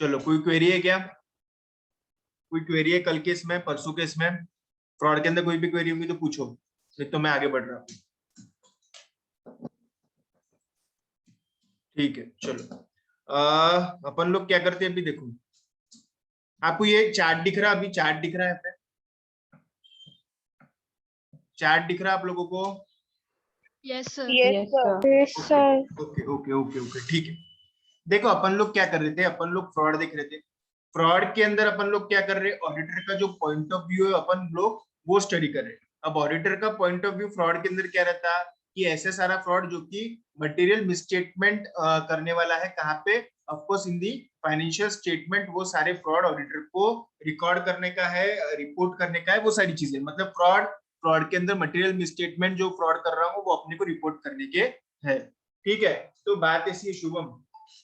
चलो कोई क्वेरी है क्या? कोई क्वेरी है कल के इसमें, परसों के इसमें? फ्रॉड के अंदर कोई भी क्वेरी होगी तो पूछो, नहीं तो मैं आगे बढ़ रहा हूँ। ठीक है चलो। अपन लोग क्या करते हैं अभी देखो, आपको ये चार्ट दिख रहा है? अभी चार्ट दिख रहा है पे? चार्ट दिख रहा है आप लोगों को? Yes sir. Yes sir. Okay okay okay okay ठीक है। देखो अपन लोग क्या कर रहे थे, अपन लोग फ्रॉड देख रहे थे। फ्रॉड के अंदर अपन लोग क्या कर रहे हैं, ऑडिटर का जो पॉइंट ऑफ व्यू है अपन लोग वो स्टडी कर रहे हैं। अब ऑडिटर का पॉइंट ऑफ व्यू फ्रॉड के अंदर क्या रहता है कि ऐसे सारा फ्रॉड जो कि मटेरियल मिसस्टेटमेंट करने वाला है, कहाँ पे? Of course in the financial statement. वो सारे फ्रॉड ऑडिटर को रिकॉर्ड करने का है, रिपोर्ट करने का है, वो सारी चीजें। मतलब फ्रॉड फ्रॉड के अंदर मटेरियल मिसस्टेटमेंट जो फ्रॉड कर रहा हूँ वो अपने को रिपोर्ट करने के है। ठीक है, तो बात ऐसी है शुभम,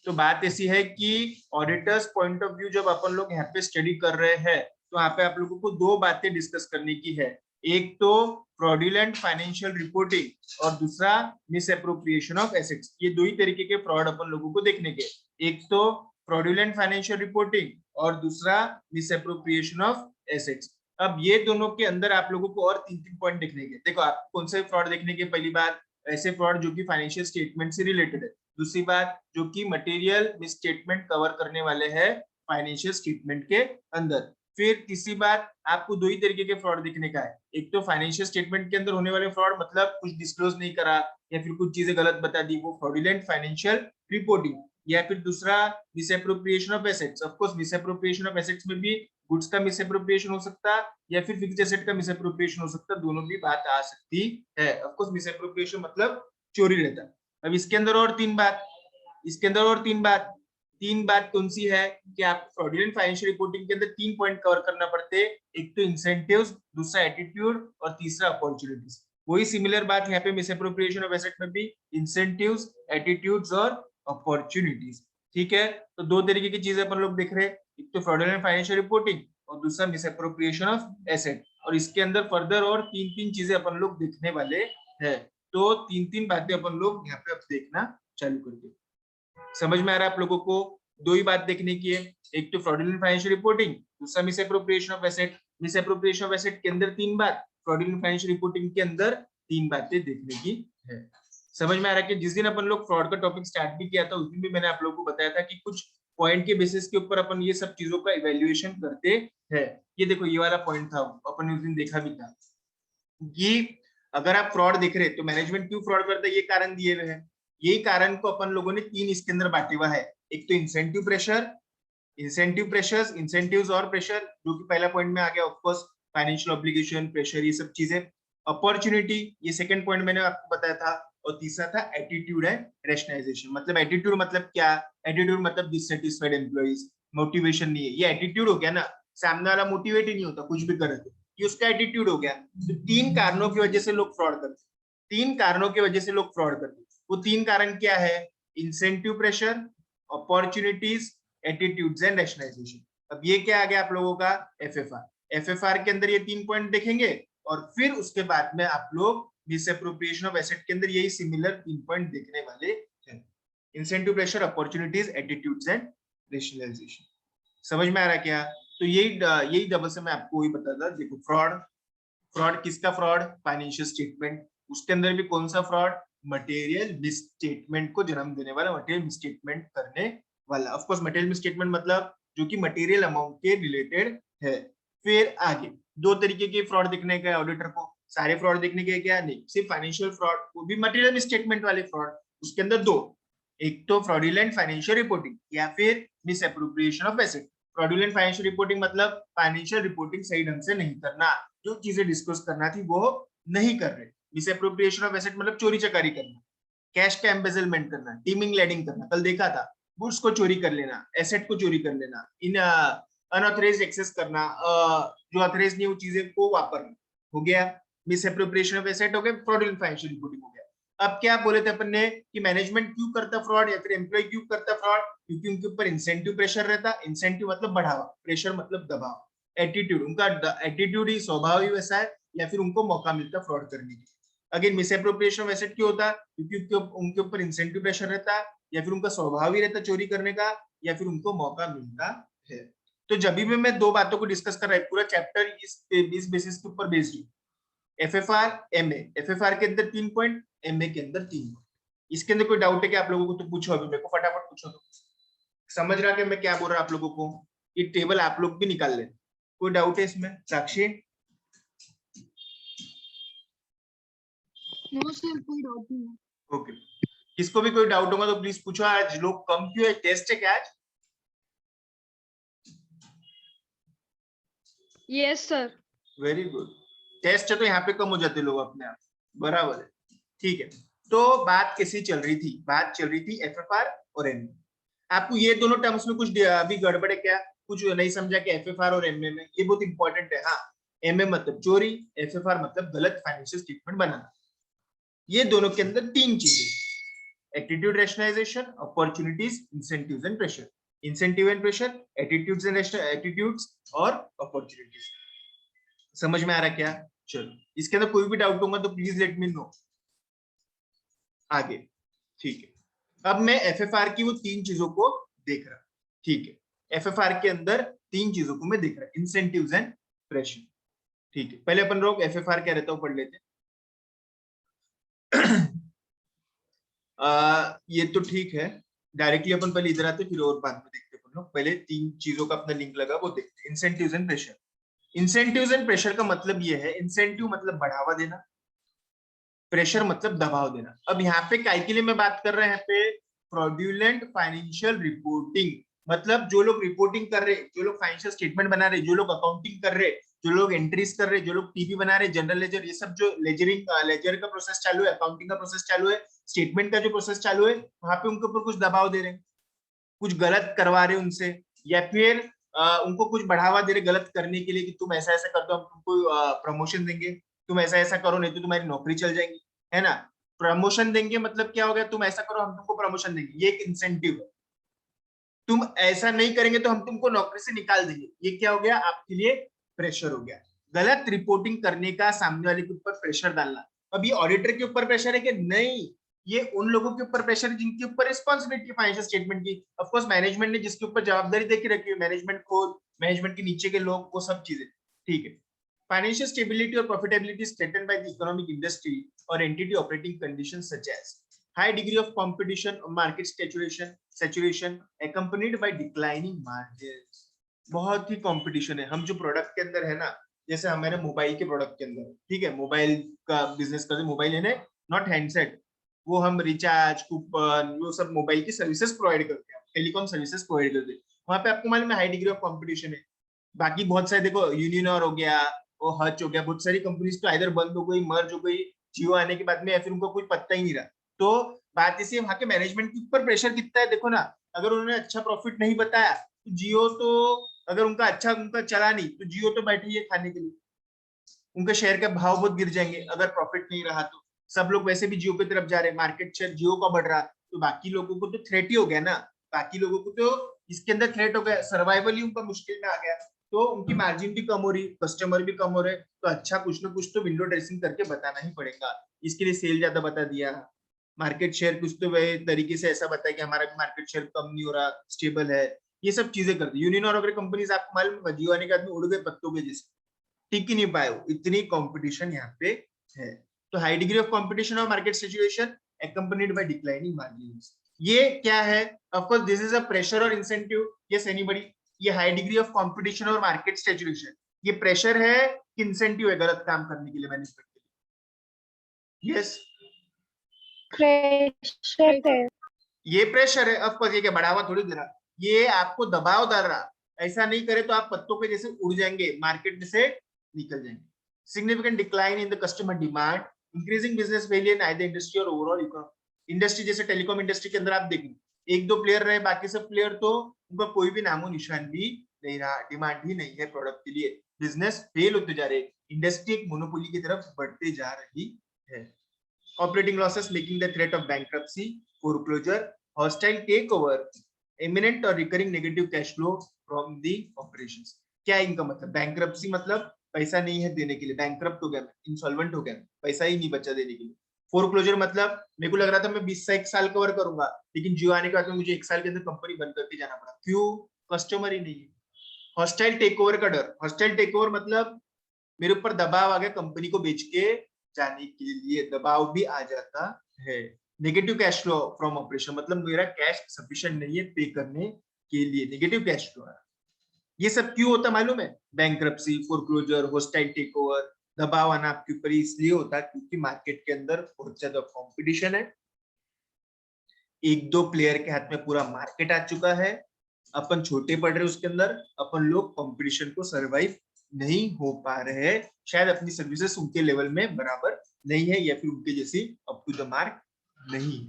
तो बात ऐसी है कि ऑडिटर्स पॉइंट ऑफ व्यू जब अपन लोग यहाँ पे स्टडी कर रहे हैं तो यहाँ पे आप लोगों को दो बातें डिस्कस करने की है। एक तो फ्रॉडुलेंट फाइनेंशियल रिपोर्टिंग और दूसरा मिस एप्रोप्रिएशन ऑफ एसेट्स। ये दो ही तरीके के फ्रॉड अपन लोगों को देखने के, एक तो फ्रॉडुलेंट फाइनेंशियल रिपोर्टिंग और दूसरा मिस एप्रोप्रिएशन ऑफ एसेट्स। अब ये दोनों के अंदर आप लोगों को और तीन तीन पॉइंट देखने के। देखो आप कौन से फ्रॉड देखने के, पहली बात ऐसे फ्रॉड जो कि फाइनेंशियल स्टेटमेंट से रिलेटेड है, दूसरी बात जो कि मटेरियल मिसस्टेटमेंट कवर करने वाले हैं फाइनेंशियल स्टेटमेंट के अंदर। फिर तीसरी बात आपको दो ही तरीके के फ्रॉड दिखने का है, एक तो फाइनेंशियल स्टेटमेंट के अंदर होने वाले फ्रॉड, मतलब कुछ डिस्क्लोज नहीं करा या फिर कुछ चीजें गलत बता दी, वो फ्रॉडुलेंट फाइनेंशियल रिपोर्टिंग। या फिर दूसरा misappropriation of assets. Of course misappropriation of assets में भी गुड्स का मिसएप्रोप्रिएशन हो सकता है या फिर फिक्स्ड एसेट का मिसएप्रोप्रिएशन हो सकता है, दोनों भी बात आ सकती है। ऑफ कोर्स मिसएप्रोप्रिएशन मतलब चोरी रहता है। अब इसके अंदर और तीन बात, इसके अंदर और तीन बात कौन सी है कि आपको फ्रॉडुलेंट फाइनेंशियल रिपोर्टिंग के अंदर तीन पॉइंट कवर करना पड़ते हैं, एक तो इंसेंटिव्स, दूसरा एटीट्यूड और तीसरा अपॉर्चुनिटीज। वही सिमिलर बात यहाँ पे मिसएप्रोप्रिएशन ऑफ एसेट में भी इंसेंटिव्स, एटीट्यूड्स और अपॉर्चुनिटीज। ठीक है, तो दो तरीके की चीजें अपन लोग देख रहे हैं, एक तो फ्रॉडुलेंट फाइनेंशियल रिपोर्टिंग और दूसरा मिसएप्रोप्रिएशन ऑफ एसेट। और इसके अंदर फर्दर और तीन तीन चीजें अपन लोग देखने वाले हैं। तो तीन तीन बातें अपन लोग यहाँ पे अब देखना चालू कर दे। समझ में आ रहा है आप लोगों को? दो ही बात देखने की है, एक तो फ्रॉडुलेंट फाइनेंशियल रिपोर्टिंग, दूसरा misappropriation of asset. Misappropriation of asset के अंदर तीन बात, फ्रॉडुलेंट फाइनेंशियल रिपोर्टिंग के अंदर तीन बातें देखने की है। समझ में आ रहा है कि जिस दिन अपन लोग फ्रॉड का टॉपिक स्टार्ट भी किया था उस दिन भी मैंने आप लोगों को बताया था कि कुछ पॉइंट के बेसिस के ऊपर अपन ये सब चीजों का इवैल्यूएशन करते हैं। ये देखो ये वाला पॉइंट था, अपन ने उस दिन देखा भी था कि अगर आप फ्रॉड देख रहे हैं तो मैनेजमेंट क्यों फ्रॉड करता है, ये कारण दिए हुए हैं। यही कारण को अपन लोगों ने तीन इसके अंदर बांटा हुआ है, एक तो incentive pressure, incentive pressures, incentives और प्रेशर, जो कि पहला पॉइंट में आ गया, of course financial obligation, pressure, ये सब चीजें। अपॉर्चुनिटी, ये सेकंड पॉइंट मैंने आपको बताया था। और तीसरा था एटीट्यूड एंड रेशनलाइजेशन। मतलब एटीट्यूड मतलब क्या? एटीट्यूड मतलब डिससेटिस्फाइड एम्प्लॉइज, मोटिवेशन नहीं है, ये एटीट्यूड हो गया ना। सामने वाला मोटिवेट ही नहीं होता कुछ भी करे तो, ये उसका एटीट्यूड हो गया। तो तीन कारणों की वजह से लोग फ्रॉड करते, तीन कारणों की वजह से लोग फ्रॉड करते। वो तीन कारण क्या है? Incentive pressure, opportunities, attitudes and rationalisation. अब ये क्या आ गया आप लोगों का? एफएफआर। एफएफआर के अंदर ये तीन पॉइंट देखेंगे और फिर उसके बाद में आप लोग मिसएप्रोप्रिएशन ऑफ एसेट के अंदर यही सिमिलर तीन पॉइंट देखने वाले हैं, incentive pressure, opportunities, attitudes and rationalisation. समझ में आ रहा है क्या? तो यही डबल से मैं आपको वही बता था। देखो फ्रॉड, फ्रॉड किसका फ्रॉड? Financial statement. उसके अंदर भी कौन सा फ्रॉड? मटेरियल मिसस्टेटमेंट को जन्म देने वाला, मटेरियल मिसस्टेटमेंट करने वाला। ऑफ कोर्स मटेरियल मिसस्टेटमेंट मतलब जो कि मटेरियल अमाउंट के रिलेटेड है। फिर आगे दो तरीके के फ्रॉड दिखने का ऑडिटर को, सारे फ्रॉड देखने के क्या नहीं, सिर्फ फाइनेंशियल फ्रॉड, वो भी मटेरियल मिसस्टेटमेंट वाले फ्रॉड। उसके अंदर दो, एक तो फ्रॉडुलेंट फाइनेंशियल रिपोर्टिंग या फिर miss appropriation of asset. Fraudulent financial reporting मतलब फाइनेंशियल रिपोर्टिंग सही ढंग से नहीं करना, जो चीजें डिस्कस करना थी वो नहीं कर रहे। मिस एप्रोप्रिएशन ऑफ एसेट मतलब चोरी चकारी करना, कैश का एम्बेजलमेंट करना, टीमिंग लेडिंग करना, कल देखा था, गुड्स को चोरी कर लेना, एसेट को चोरी कर लेना, इन अनऑथराइज्ड एक्सेस करना, जो ऑथराइज नहीं वो चीजें को वापरना, हो गया मिस एप्रोप्रिएशन ऑफ एसेट, हो गया फ्रॉडुलेंट फाइनेंशियल रिपोर्टिंग हो गया। अब क्या बोले थे अपन ने कि मैनेजमेंट क्यों करता फ्रॉड या फिर एम्प्लॉय क्यों करता फ्रॉड? क्योंकि उनके ऊपर इंसेंटिव प्रेशर रहता, इंसेंटिव मतलब बढ़ावा, प्रेशर मतलब दबाव, एटीट्यूड, उनका एटीट्यूड ही स्वभाव ही वैसा है या फिर उनको मौका मिलता फ्रॉड करने की। Again miss appropriation of asset क्यों होता? क्योंकि उनके ऊपर इंसेंटिव प्रेशर रहता या फिर उनका स्वभाव ही रहता चोरी करने का या फिर उनको मौका मिलता है। तो जब भी मैं दो बातों को डिस्कस कर रहा है, पूरा चैप्टर इस बेसिस के ऊपर बेस्ड है। एफएफआर एमए, एफएफआर के अंदर 3 पॉइंट, एमए के अंदर 3 पॉइंट। इसके अंदर कोई डाउट है क्या आप लोगों को? तो पूछो, अभी मेरे को फटाफट पूछो। तो समझ रहा कि मैं क्या बोल रहा आप लोगों को? ये टेबल आप लोग भी निकाल लें। कोई डाउट है इसमें? साक्षी? नो सर, कोई डाउट नहीं है। ओके, किसको भी कोई डाउट होगा तो प्लीज पूछो। आज लोग कम क्यों है? टेस्ट है क्या आज? Yes sir. Very good. Test है तो यहाँ पे कम हो जाते लोग अपने आप, बराबर है। ठीक है, तो बात कैसी चल रही थी? बात चल रही थी एफएफआर और एमए। आपको ये दोनों टर्म्स में कुछ अभी गड़बड़ है क्या? कुछ नहीं समझा कि एफएफआर और एमए में? ये बहुत इंपॉर्टेंट है। हाँ, एमए मतलब चोरी, एफएफआर मतलब गलत फाइनेंशियल स्टेटमेंट बनाना। ये दोनों के अंदर तीन चीजें: attitude rationalisation, opportunities, incentives and pressure. Incentive and pressure, attitudes and attitudes और अपॉर्चुनिटीज। समझ में आ रहा क्या? चलो, इसके अंदर कोई भी डाउट होगा तो प्लीज लेट मी नो। आगे, ठीक है। अब मैं एफएफआर की वो तीन चीजों को देख रहा। ठीक है, एफएफआर के अंदर तीन चीजों को मैं देख रहा, इंसेंटिव्स एंड प्रेशर। ठीक है, पहले अपन लोग एफएफआर क्या रहता है पढ़ लेते। ये तो ठीक है, डायरेक्टली अपन पहले इधर आते फिर और बाद में देखते अपन लोग। पहले तीन चीजों का अपना लिंक लगा वो देखते, incentives and pressure. Incentives and pressure का मतलब ये है, इंसेंटिव मतलब बढ़ावा देना, प्रेशर मतलब दबाव देना। अब यहाँ पे काय के लिए मैं बात कर रहे हैं पे? Fraudulent financial reporting. मतलब जो लोग रिपोर्टिंग कर रहे, जो लोग फाइनेंशियल स्टेटमेंट बना रहे, जो लोग अकाउंटिंग कर रहे, जो लोग एंट्रीज कर रहे, जो लोग टीपी बना रहे, जनरल लेजर, ये सब जो लेजर का प्रोसेस चालू है, अकाउंटिंग का प्रोसेस चालू है, स्टेटमेंट का जो प्रोसेस चालू है, वहां पे उनके ऊपर कुछ दबाव दे रहे हैं, कुछ गलत करवा रहे उनसे, या फिर उनको कुछ बढ़ावा दे रहे गलत करने के लिए कि तुम ऐसा ऐसा कर दो, हम तुमको प्रमोशन देंगे, तुम ऐसा ऐसा करो नहीं तो तुम्हारी नौकरी चल जाएगी, है ना? प्रमोशन देंगे मतलब क्या हो गया? तुम ऐसा करो हम तुमको प्रमोशन देंगे, ये एक इंसेंटिव है। तुम ऐसा नहीं करेंगे तो हम तुमको नौकरी से निकाल देंगे, ये क्या हो गया? आपके लिए प्रेशर हो गया। गलत रिपोर्टिंग करने का, सामने वाले के ऊपर प्रेशर डालना। अब ये ऑडिटर के ऊपर प्रेशर है कि नहीं? ये उन लोगों के ऊपर प्रेशर है जिनके ऊपर रिस्पॉन्सिबिलिटी फाइनेंशियल स्टेटमेंट की। ऑफ कोर्स मैनेजमेंट ने जिसके ऊपर जवाबदारी देके रखी है, मैनेजमेंट को, मैनेजमेंट के नीचे के लोग, वो सब चीजें। ठीक है, फाइनेंशियल स्टेबिलिटी और profitability strained by the economic industry और entity operating conditions such as high degree of competition or market saturation accompanied by declining margins। बहुत ही कंपटीशन है। हम जो प्रोडक्ट के अंदर है ना, जैसे हमारे मोबाइल के प्रोडक्ट के अंदर, ठीक है, मोबाइल का बिजनेस करते, मोबाइल है नॉट हैंडसेट, वो हम रिचार्ज, कूपन, वो सब मोबाइल की सर्विसेज प्रोवाइड करते हैं, टेलीकॉम सर्विसेज प्रोवाइड करते हैं। वहां पे आपको मालूम है हाई डिग्री ऑफ कंपटीशन है। बाकी बहुत सारे देखो, यूनिनॉर हो गया, वो हच हो गया, बहुत सारी कंपनीज तो इधर बंद हो गई, मर्ज हो गई जियो आने के बाद में, या फिर उनको कोई पत्ता ही नहीं रहा। तो बात इसी है, वहां के मैनेजमेंट के ऊपर प्रेशर कितना है देखो ना। अगर उन्होंने अच्छा प्रॉफिट नहीं बताया तो जियो तो, अगर उनका अच्छा उनका चला नहीं तो जियो तो बैठे ही है खाने के लिए, उनके शेयर के भाव बहुत गिर जाएंगे अगर प्रॉफिट नहीं रहा तो। सब लोग वैसे भी जियो की तरफ जा रहे हैं, मार्केट शेयर जियो का बढ़ रहा, तो बाकी लोगों को तो थ्रेट ही हो गया ना। बाकी लोगों को तो इसके अंदर थ्रेट हो गया, सर्वाइवल ही उनका मुश्किल में आ गया। तो उनकी मार्जिन भी कम हो रही, कस्टमर भी कम हो रहे, तो अच्छा कुछ ना कुछ तो विंडो ड्रेसिंग करके बताना ही पड़ेगा। इसके लिए सेल ज्यादा बता दिया, मार्केट शेयर कुछ तो वही तरीके से ऐसा बताया कि हमारा भी मार्केट शेयर कम नहीं हो रहा, स्टेबल है, ये सब चीजें करती। यूनियन और अगर कंपनीज आपको मालूम है, जियो आने के आदमी उड़ गए पत्तों के जैसे, टिक ही नहीं पाए, इतनी कंपटीशन यहाँ पे है। तो हाई डिग्री ऑफ कंपटीशन और market situation accompanied by declining margins, ये क्या है? Of course this is a pressure और इंसेंटिव। Yes anybody? ये हाई डिग्री ऑफ कंपटीशन और मार्केट सिचुएशन, ये प्रेशर है कि इंसेंटिव है गलत काम करने के लिए मैनेजमेंट के लिए? यस, प्रेशर है। ये प्रेशर है। ऑफ कोर्स ये क्या बढ़ावा थोड़ी दे रहा, ये आपको दबाव डाल रहा, ऐसा नहीं करे तो आप पत्तों के जैसे उड़ जाएंगे, मार्केट से निकल जाएंगे। Significant decline in the customer demand, increasing business failure in either industry और ओवरऑल इकोनॉमी। इंडस्ट्री जैसे टेलीकॉम इंडस्ट्री के अंदर आप देखेंगे, एक दो प्लेयर रहे, बाकी सब प्लेयर तो उनका कोई भी नामो निशान भी नहीं रहा, डिमांड ही नहीं है प्रोडक्ट के लिए, बिजनेस फेल होते जा रहे, इंडस्ट्री एक मोनोपोली की तरफ बढ़ते जा रही है। Operating losses making the threat of bankruptcy, foreclosure, hostile takeover, imminent और recurring negative cash flow from the operations। क्या इनका मतलब? बैंक्रप्सी मतलब पैसा नहीं है देने के लिए, बैंक्रप्ट हो गया मैं, इंसॉल्वेंट हो गया, पैसा ही नहीं बचा देने के लिए। फोरक्लोजर मतलब मेरे को लग रहा था मैं 20 से 1 साल कवर करूंगा, लेकिन जियो आने के बाद में मुझे 1 साल के अंदर कंपनी बंद करके जाना पड़ा। क्यों? कस्टमर ही नहीं है। हॉस्टाइल टेकओवर का डर। हॉस्टाइल टेकओवर मतलब मेरे ऊपर दबाव आ गया कंपनी को बेच के जाने के लिए, दबाव भी आ जाता है। Negative cash flow from operation मतलब मेरा कैश सफिशिएंट नहीं है पे करने के लिए, नेगेटिव कैश फ्लो है। ये सब क्यों होता मालूम है? बैंक्रप्सी, फोरक्लोजर, हॉस्टाइल टेकओवर, दबाव आना आपके ऊपर इसलिए होता है क्योंकि मार्केट के अंदर बहुत ज्यादा कंपटीशन है, एक दो प्लेयर के हाथ में पूरा मार्केट आ चुका है, अपन छोटे पड़ रहे उसके अंदर, अपन लोग कंपटीशन को सरवाइव नहीं हो पा रहे हैं, शायद अपनी सर्विसेज उनके लेवल में बराबर नहीं है या फिर उनके जैसी अप टू द मार्क नहीं है।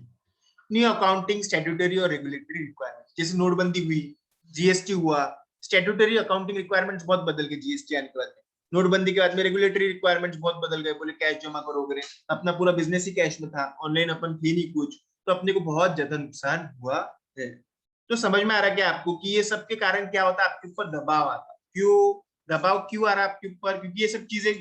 न्यू अकाउंटिंग, स्टैट्यूटरी और रेगुलेटरी रिक्वायरमेंट, जैसे नोटबंदी हुई, जीएसटी हुआ, स्टैट्यूटरी अकाउंटिंग रिक्वायरमेंट्स बहुत बदल गए जीएसटी आने के बाद में। नोटबंदी के बाद में रेगुलेटरी रिक्वायरमेंट्स बहुत बदल गए, बोले कैश जमा करोगे, अपना पूरा बिजनेस ही कैश में था, ऑनलाइन अपन थे नहीं कुछ, तो अपने को बहुत ज्यादा नुकसान हुआ है। तो समझ में आ रहा है क्या आपको कि ये सब के कारण क्या होता है, आपके ऊपर दबाव आता है। क्यों दबाव क्यों आ रहा है आपके ऊपर? क्योंकि ये सब चीजें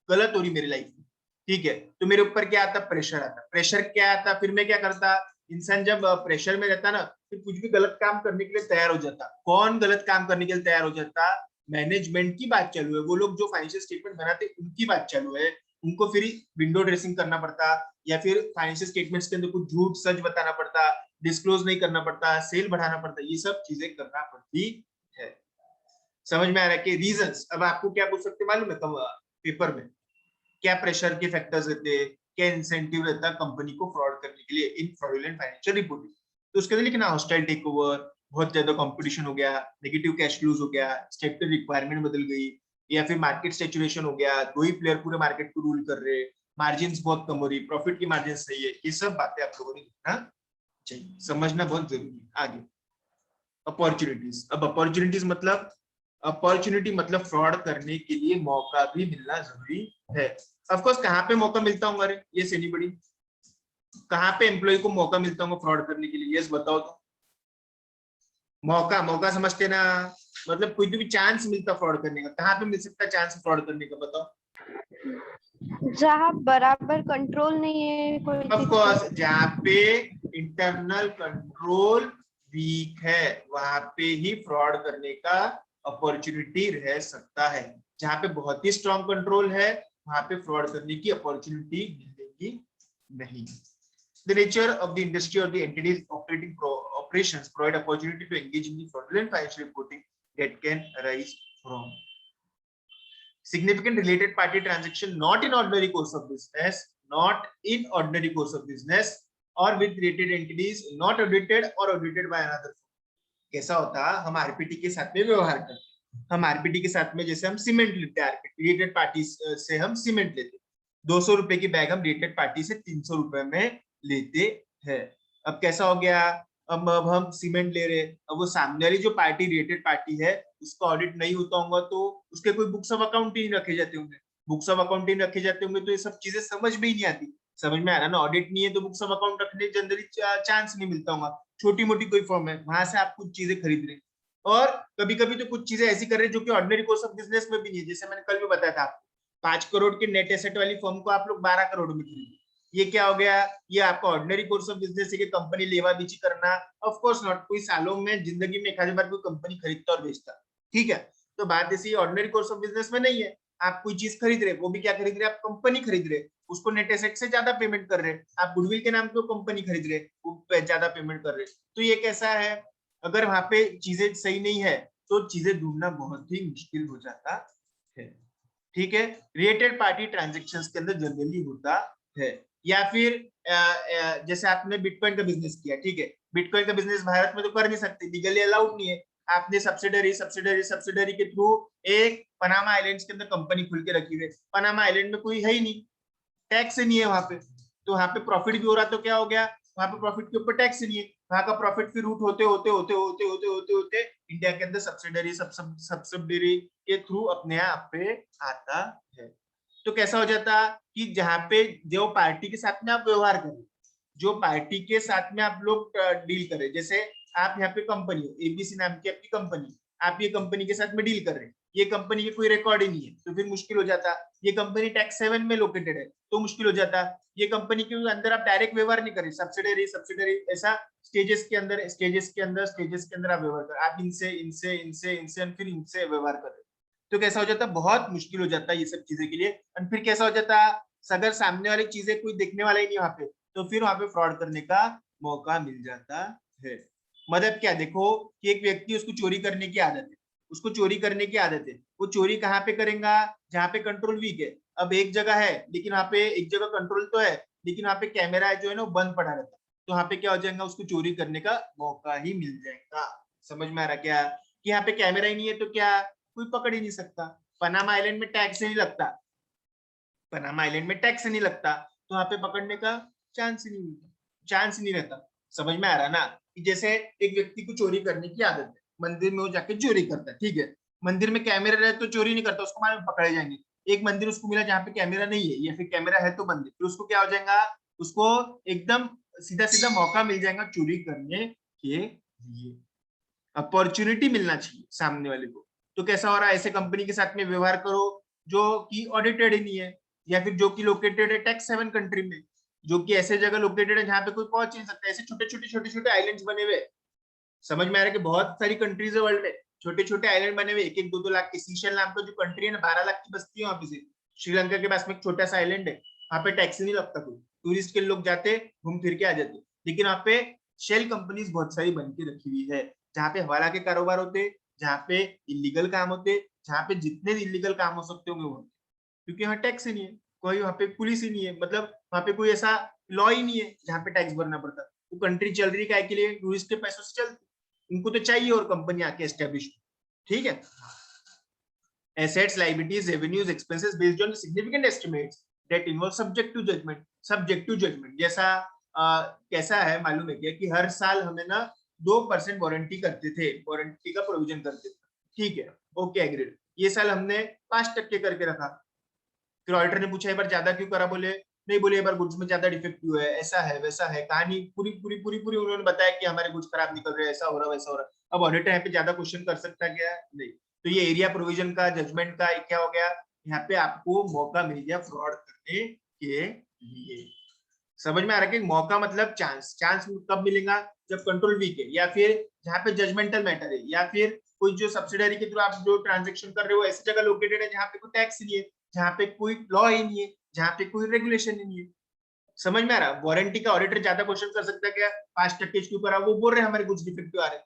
गलत हो रही मेरी लाइफ में, ठीक है? तो मेरे ऊपर क्या आता? प्रेशर आता। प्रेशर क्या आता? फिर मैं क्या करता? इंसान जब प्रेशर में रहता ना, फिर कुछ भी गलत काम करने के लिए तैयार हो जाता। कौन गलत काम करने के लिए तैयार हो जाता? मैनेजमेंट की बात चालू है, वो लोग जो फाइनेंशियल स्टेटमेंट बनाते उनकी बात चालू है, उनको फिर विंडो ड्रेसिंग करना पड़ता, या फिर फाइनेंशियल स्टेटमेंट्स के अंदर कुछ झूठ सच बताना पड़ता, डिस्क्लोज नहीं करना पड़ता, सेल बढ़ाना पड़ता, ये सब चीजें करना पड़ती है। समझ में आ रहा है कि रीजंस? अब आपको क्या पूछ सकते मालूम है पेपर में? क्या प्रेशर के फैक्टर्स रहते हैं, क्या इंसेंटिव रहता है कंपनी को फ्रॉड करने के लिए इन फ्रॉडुलेंट फाइनेंशियल रिपोर्टिंग? तो उसके लिए लिखना हॉस्टाइल टेकओवर, बहुत ज्यादा कंपटीशन हो गया, नेगेटिव कैश फ्लोज हो गया, स्टेटरी रिक्वायरमेंट बदल गई, या फिर मार्केट सैचुरेशन हो गया, दो ही प्लेयर पूरे मार्केट को रूल कर रहे, मार्जिन बहुत कम हो रही, प्रॉफिट की मार्जिन सही है। ये सब बातें आप लोगों ने लिखना चाहिए, समझना बहुत जरूरी है। आगे अपॉर्चुनिटीज। अब अपॉर्चुनिटीज मतलब, अपॉर्चुनिटी मतलब फ्रॉड करने के लिए मौका भी मिलना जरूरी है। ऑफ कोर्स कहाँ पे मौका मिलता होगा? अरे ये सेनी बड़ी, कहाँ पे एम्प्लॉय को मौका मिलता होगा फ्रॉड करने के लिए? यस बताओ तो। मौका, मौका समझते ना, मतलब कोई भी चांस मिलता फ्रॉड करने का, कहाँ पे मिल सकता है चांस फ्रॉड करने का? बताओ। जहाँ बराबर कंट्रोल नहीं है कोई ऑफ चीज कोर्स का। जहाँ पे इंटरनल कंट्रोल वीक है, वहां पे ही फ्रॉड करने का अपॉर्चुनिटी रह सकता है। जहाँ पे बहुत ही स्ट्रॉन्ग कंट्रोल है, वहां पे फ्रॉड करने की अपॉर्चुनिटी मिलेगी नहीं। The nature of the industry or the entities operating operations provide opportunity to engage in the fraudulent financial reporting that can arise from significant related party transaction not in ordinary course of business, not in ordinary course of business, or with related entities not audited or audited by another firm. कैसा होता? हम RPT के साथ में व्यवहार करते हैं, हम आरपीटी के साथ में जैसे हम सीमेंट लेते हैं, आरपीटी रिलेटेड पार्टी से हम सीमेंट लेते हैं, 200 रुपए की बैग हम रिलेटेड पार्टी से 300 रुपए में लेते हैं। अब कैसा हो गया? अब हम सीमेंट ले रहे, अब वो सामने वाली जो पार्टी रिलेटेड पार्टी है उसका ऑडिट नहीं होता होगा, तो उसके कोई बुक्स ऑफ अकाउंट ही रखे जाते होंगे, बुक्स ऑफ अकाउंट ही रखे जाते होंगे, तो ये सब चीजें समझ में ही नहीं आती। समझ में आ रहा ना? ऑडिट नहीं है तो बुक्स ऑफ अकाउंट रखने जनरली चांस नहीं मिलता होगा। छोटी मोटी कोई फर्म है, वहां से आप कुछ चीजें खरीद रहे, और कभी कभी तो कुछ चीजें ऐसी कर रहे जो कि ऑर्डिनरी कोर्स ऑफ बिजनेस में भी नहीं है। जैसे मैंने कल भी बताया था, 5 करोड़ के नेट एसेट वाली फर्म को आप लोग 12 करोड़ में खरीदे, ये क्या हो गया? ये आपका ऑर्डिनरी कोर्स ऑफ बिजनेस है कि कंपनी लेवा बेची करना? Of course not. कोई सालों में जिंदगी में 1,000 बार कोई कंपनी खरीदता और बेचता, ठीक है? तो बात ऐसी ऑर्डिनरी कोर्स ऑफ बिजनेस में नहीं है। आप कोई चीज खरीद रहे, वो भी क्या खरीद रहे? आप कंपनी खरीद रहे, उसको नेट एसेट से ज्यादा पेमेंट कर रहे। आप गुडविल के नाम पे कंपनी खरीद रहे, वो ज्यादा पेमेंट कर रहे। तो ये कैसा है? अगर वहां पे चीजें सही नहीं है तो चीजें ढूंढना बहुत ही मुश्किल हो जाता है, ठीक है? रिलेटेड पार्टी ट्रांजेक्शन्स के अंदर जनरली होता है। या फिर जैसे आपने बिटकॉइन का बिजनेस किया, ठीक है? बिटकॉइन का बिजनेस भारत में तो कर नहीं सकते, लीगली अलाउड नहीं है। आपने सब्सिडरी के थ्रू एक पनामा आइलैंड्स के अंदर कंपनी खुल के रखी हुई है। पनामा आइलैंड में कोई है ही नहीं, टैक्स नहीं है वहां पे, तो वहां पे प्रॉफिट भी हो रहा, तो क्या हो गया? वहां पे प्रॉफिट के ऊपर टैक्स नहीं है, वहां का प्रॉफिट फिर रूट होते होते होते होते होते होते होते इंडिया के अंदर सब्सिडरी के थ्रू अपने आप पे आता है। तो कैसा हो जाता कि जहां पे जो पार्टी के साथ में आप व्यवहार करें, जो पार्टी के साथ में आप लोग डील करें, जैसे आप यहाँ पे कंपनी हो, एबीसी नाम की आपकी कंपनी, आप ये कंपनी के साथ में डील कर रहे हैं, ये कंपनी के कोई रिकॉर्ड ही नहीं है तो फिर मुश्किल हो जाता। ये कंपनी टैक्स 7 में लोकेटेड है तो मुश्किल हो जाता। ये कंपनी के अंदर आप डायरेक्ट व्यवहार नहीं करें, सब्सिडरी ऐसा स्टेजेस के अंदर आप व्यवहार कर, आप इनसे इनसे इनसे इनसे फिर इनसे व्यवहार कर रहे, तो कैसा हो जाता, बहुत मुश्किल हो जाता है ये सब चीजें के लिए। और फिर कैसा हो जाता, अगर सामने वाली चीजें कोई देखने वाला ही नहीं वहां पे, तो फिर वहां पे फ्रॉड करने का मौका मिल जाता है। मतलब क्या, देखो कि एक व्यक्ति, उसको चोरी करने की आदत है, उसको चोरी करने की आदत है, वो चोरी कहाँ पे करेगा, जहाँ पे कंट्रोल वीक है। अब एक जगह है लेकिन वहाँ पे, एक जगह कंट्रोल तो है लेकिन वहाँ पे कैमरा जो है ना वो बंद पड़ा रहता है, तो वहाँ पे क्या हो जाएगा, उसको चोरी करने का मौका ही मिल जाएगा। समझ में आ रहा क्या, कि यहाँ पे कैमरा ही नहीं है तो क्या, कोई पकड़ ही नहीं सकता। पनामा आइलैंड में टैक्स नहीं लगता, पनामा आइलैंड में टैक्स नहीं लगता, तो वहाँ पे पकड़ने का चांस ही नहीं मिलता, चांस नहीं रहता। समझ में आ रहा ना, कि जैसे एक व्यक्ति को चोरी करने की आदत है, मंदिर में वो जाके चोरी करता है, ठीक है, मंदिर में कैमरा रहे तो चोरी नहीं करता, उसको मालूम पकड़े जाएंगे। एक मंदिर उसको मिला जहाँ पे कैमरा नहीं है, या फिर कैमरा है तो मंदिर, फिर उसको क्या हो जाएगा, उसको एकदम सीधा सीधा मौका मिल जाएगा चोरी करने के लिए। अपॉर्चुनिटी मिलना चाहिए सामने वाले को। तो कैसा हो रहा है, ऐसे कंपनी के साथ में व्यवहार करो जो कि ऑडिटेड ही नहीं है, या फिर जो कि लोकेटेड है टैक्स 7 कंट्री में, जो कि ऐसे जगह लोकेटेड है जहां पे कोई पहुंच नहीं सकता। ऐसे छोटे छोटे आइलैंड्स बने हुए, समझ में आ रहा है कि बहुत सारी कंट्रीज है वर्ल्ड में, छोटे छोटे आइलैंड बने हुए, एक एक दो दो लाख के। सीशेल नाम का जो कंट्री है ना, 12 लाख की बस्ती है वहां पे से, श्रीलंका के पास में एक छोटा सा आइलैंड है, वहां पे टैक्स नहीं लगता, कोई टूरिस्ट के लोग जाते घूम फिर के आ जाते। लेकिन वहां पे शेल कंपनीज बहुत सारी बन के रखी हुई है, जहाँ पे हवाला के कारोबार होते, जहाँ पे इलीगल काम होते, जहाँ पे जितने इलीगल काम हो सकते होंगे वो, क्योंकि वहाँ टैक्स ही नहीं है, कोई वहाँ पे पुलिस ही नहीं है, मतलब वहाँ पे कोई ऐसा लॉ ही नहीं है जहाँ पे टैक्स भरना पड़ता। वो कंट्री चल रही है के लिए, टूरिस्ट के पैसों से चलती, उनको तो चाहिए और कंपनी आके एस्टेब्लिश, ठीक है। Assets, liabilities, revenues, expenses based on significant estimates that involve subject to judgment. Subject to judgment जैसा कैसा है मालूम है क्या, कि हर साल हमें ना 2% वारंटी करते थे, वारंटी का प्रोविजन करते थे, ठीक है, ओके एग्रीड। ये साल हमने 5% करके रखा, फिर ऑडिटर ने पूछा एक बार ज्यादा क्यों करा, बोले नहीं, बोले एक बार गुड्स में ज्यादा डिफेक्ट हुआ है, ऐसा है वैसा है, कहानी पूरी पूरी पूरी पूरी उन्होंने बताया कि हमारे गुड्स खराब निकल रहे हैं, ऐसा हो रहा वैसा हो रहा। अब ऑडिटर यहाँ पे ज्यादा क्वेश्चन कर सकता है क्या, नहीं। तो ये एरिया प्रोविजन का जजमेंट का क्या हो गया, यहाँ पे आपको मौका मिल गया फ्रॉड करने के लिए। समझ में आ रहा है कि मौका मतलब चांस, चांस कब मिलेगा, जब कंट्रोल वीक है, या फिर जहाँ पे जजमेंटल मैटर है, या फिर कोई जो सब्सिडरी के थ्रू आप जो ट्रांजेक्शन कर रहे हो ऐसी जगह लोकेटेड है जहाँ पे कोई टैक्स नहीं है, जहाँ पे कोई लॉ ही नहीं है, जहाँ पे कोई रेगुलेशन ही नहीं है। समझ में आ रहा, वारंटी का ऑडिटर ज्यादा क्वेश्चन कर सकता है क्या, 5% के ऊपर वो बोल रहे हैं हमारे कुछ डिफेक्टिव आ रहे हैं।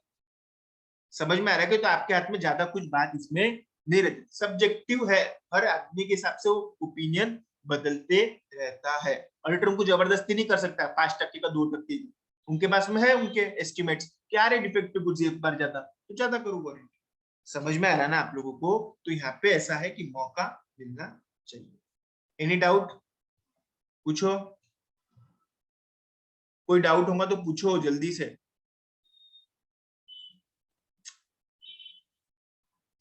समझ में आ रहा है कि तो आपके हाथ में ज्यादा कुछ बात इसमें नहीं रहती, सब्जेक्टिव है, हर आदमी के हिसाब से ओपिनियन बदलते रहता है। ऑडिटर उनको जबरदस्ती नहीं कर सकता 5% का 2%, उनके पास में है उनके एस्टिमेट्स, क्या रे डिफेक्टिव कुछ एक बार ज्यादा तो ज्यादा करूँ वारंटी। समझ में आ रहा ना आप लोगों को, तो यहाँ पे ऐसा है कि मौका मिलना चाहिए। एनी डाउट पूछो, कोई डाउट होगा तो पूछो जल्दी से,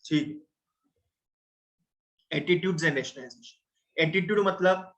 ठीक। एटीट्यूड्स एंड रैशनलाइजेशन, एटीट्यूड मतलब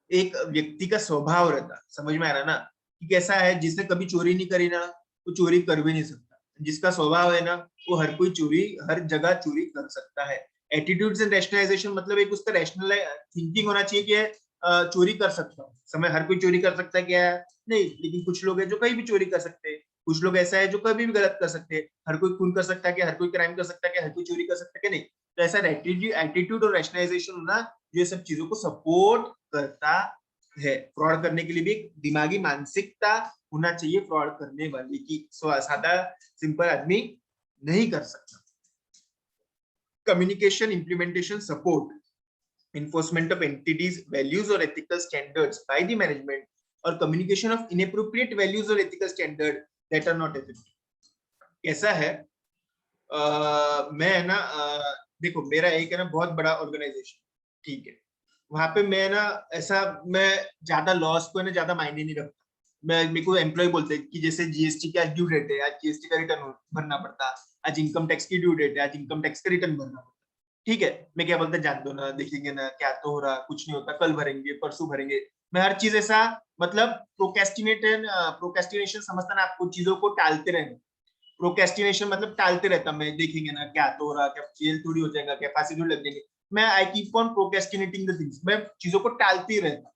एक व्यक्ति का स्वभाव रहता, समझ में आ रहा ना, कि कैसा है, जिसने कभी चोरी नहीं करी ना वो चोरी कर भी नहीं सकता, जिसका स्वभाव है ना वो हर कोई चोरी हर जगह चोरी कर सकता है। एटीट्यूड्स एंड रैशनलाइजेशन मतलब एक उसका रैशनल थिंकिंग होना चाहिए कि चोरी कर सकता हूँ, समय हर कोई चोरी कर सकता है क्या, नहीं, लेकिन कुछ लोग हैं जो कहीं भी चोरी कर सकते हैं, कुछ लोग ऐसा है जो कभी भी गलत कर सकते हैं, हर कोई खून कर सकता है क्या, हर कोई क्राइम कर सकता है क्या, हर कोई चोरी कर सकता है क्या, नहीं। तो ऐसा एटीट्यूड और रैशनलाइजेशन होना ये सब चीजों को सपोर्ट करता है। फ्रॉड करने के लिए भी एक दिमागी मानसिकता होना चाहिए फ्रॉड करने वाले की, सादा सिंपल आदमी नहीं कर सकता। Communication, implementation, support, enforcement of entities values or ethical standards by the management, or communication of inappropriate values or ethical standard that are not effective। कैसा है, मैं है ना, देखो मेरा एक है ना बहुत बड़ा ऑर्गेनाइजेशन, ठीक है, वहां पे मैं ना ऐसा, मैं ज्यादा लॉस को है ना ज्यादा मायने नहीं रखता। मैं, मेरे को एम्प्लॉय बोलते हैं कि जैसे जीएसटी की आज ड्यू डेट है, आज जीएसटी का रिटर्न भरना पड़ता, आज इनकम टैक्स की ड्यू डेट है, आज इनकम टैक्स का रिटर्न भरना पड़ता, ठीक है, मैं क्या बोलता, जान दो ना, देखेंगे ना, क्या तो हो रहा, कुछ नहीं होता, कल भरेंगे परसों भरेंगे। मैं हर चीज ऐसा, मतलब प्रोक्रेस्टिनेशन समझता ना, आपको चीजों को टालते रहना, प्रोक्रेस्टिनेशन मतलब टालते रहता, मैं देखेंगे ना क्या तो हो रहा, क्या जेल थोड़ी हो जाएगा, क्या फांसी थोड़ी लग जाएगी, मैं I keep on procrastinating the things, मैं चीजों को टालते ही रहता।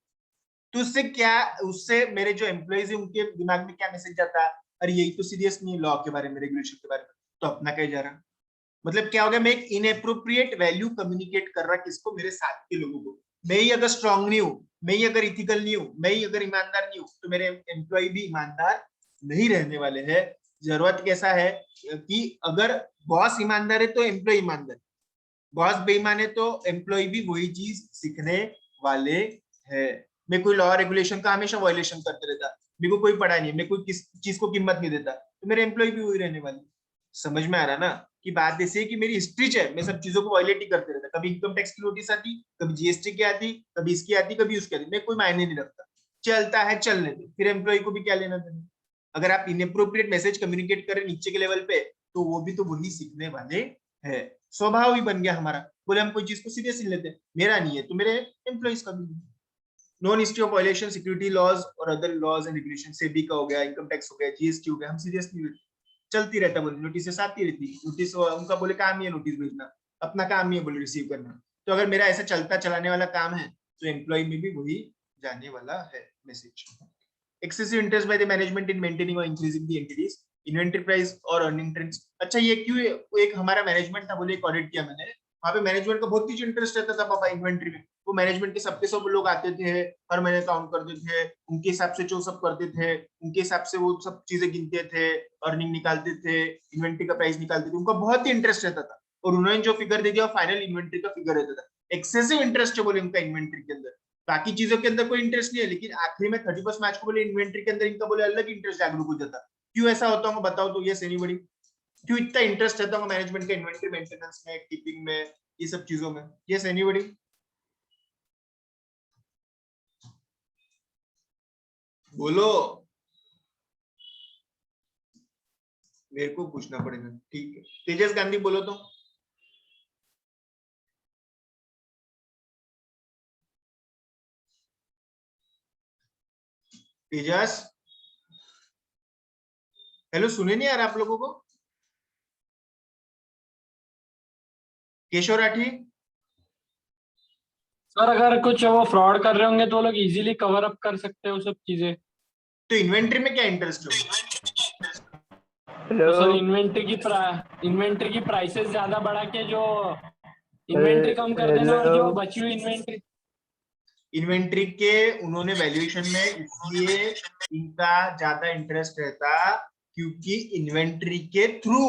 तो उससे क्या, उससे मेरे जो एम्प्लॉइज है उनके दिमाग में क्या मैसेज जाता है, अरे यही तो सीरियस नहीं है लॉ के बारे में, रेगुलेशन के बारे में, तो अपना कहीं जा रहा। मतलब क्या हो गया, मैं एक इनएप्रोप्रिएट वैल्यू कम्युनिकेट कर रहा किसको, मेरे साथ के लोगों को। मैं ही अगर स्ट्रांग नहीं हूं, मैं ही अगर इथिकल नहीं हूं, मैं ही अगर ईमानदार नहीं हूं, तो मेरे एम्प्लॉय भी ईमानदार नहीं रहने वाले हैं। जरूरत कैसा है कि अगर बॉस ईमानदार है तो एम्प्लॉय ईमानदार, बॉस बेईमान है तो एम्प्लॉय भी वही चीज सीखने वाले है। मैं कोई लॉ रेगुलेशन का हमेशा वायलेशन करते रहता, मेरे को कोई पढ़ा नहीं, मैं कोई किस चीज को कीमत नहीं देता, तो मेरे एम्प्लॉय भी वही रहने वाले। समझ में आ रहा ना कि बात ऐसी है कि मेरी हिस्ट्री है, मैं सब चीजों को वायलेट ही करते रहता, कभी इनकम टैक्स की नोटिस आती, कभी जीएसटी की आती, कभी इसकी आती, कभी उसकी आती, मैं कोई मायने नहीं रखता, चलता है चलने दो, फिर एम्प्लॉय को भी क्या लेना देना। अगर आप इनअप्रोप्रिएट मैसेज कम्युनिकेट करें नीचे के लेवल पे, तो वो भी तो वही सीखने वाले है। स्वभाव ही बन गया हमारा, बोले हम कोई चीज को सीरियस नहीं लेते, मेरा नहीं है तो मेरे एम्प्लॉइज का भी नहीं। Non history of violation security laws और other laws and regulation, SEBI का हो गया, इनकम टैक्स हो गया, जीएसटी हो गया, हम सीरियस नहीं लेते, चलती रहता, बोले नोटिस आती रहती, नोटिस उनका बोले काम ही है नोटिस भेजना, अपना काम नहीं है बोले रिसीव करना। तो अगर मेरा ऐसा चलता चलाने वाला काम है, तो एम्प्लॉय में भी वही जाने वाला है message. Excessive interest by the management in maintaining और increasing the entity's, inventory price और अर्निंग ट्रेंड्स। अच्छा ये क्यों, एक हमारा मैनेजमेंट था, बोले एक ऑडिट किया मैंने, वहां पे मैनेजमेंट का बहुत कुछ इंटरेस्ट रहता था बाबा इन्वेंटरी में। वो मैनेजमेंट के सबके सब लोग आते थे, हर महीने काउंट करते थे, उनके हिसाब से जो सब करते थे, उनके हिसाब से वो सब चीजें गिनते थे, अर्निंग निकालते थे, इन्वेंटरी का प्राइस निकालते थे, उनका बहुत ही इंटरेस्ट रहता था। और उन्होंने जो फिगर दे दिया फाइनल इन्वेंटरी का फिगर रहता था। एक्सेसिव इंटरेस्ट है बोले उनका इन्वेंटरी के अंदर, बाकी चीजों के अंदर कोई इंटरेस्ट नहीं है, लेकिन आखिरी में 31 मार्च को बोले इन्वेंटरी के अंदर इनका बोले अलग इंटरेस्ट जागरूक हो जाता। क्यों ऐसा होता होगा बताओ तो, ये एनीबॉडी, क्यों इतना इंटरेस्ट रहता होगा मैनेजमेंट का इन्वेंटरी मेंटेनेंस में, कीपिंग में, ये सब चीजों में? Yes anybody? बोलो, मेरे को पूछना पड़ेगा, ठीक है। तेजस गांधी बोलो तो। तेजस, हेलो, सुने नहीं आ रहा आप लोगों को? केशव राठी? सर अगर कुछ वो फ्रॉड कर रहे होंगे तो वो लोग इजीली कवर अप कर सकते हैं वो सब चीजें। तो इन्वेंटरी में क्या इंटरेस्ट है? तो सर इन्वेंटरी की प्राइसेस ज्यादा बढ़ा के जो इन्वेंटरी कम कर देना और जो बची हुई इन्वेंटरी। इन्वेंटरी के उन्होंने वैल्यूएशन में इसलिए इनका ज्यादा इंटरेस्ट रहता, क्योंकि इन्वेंटरी के थ्रू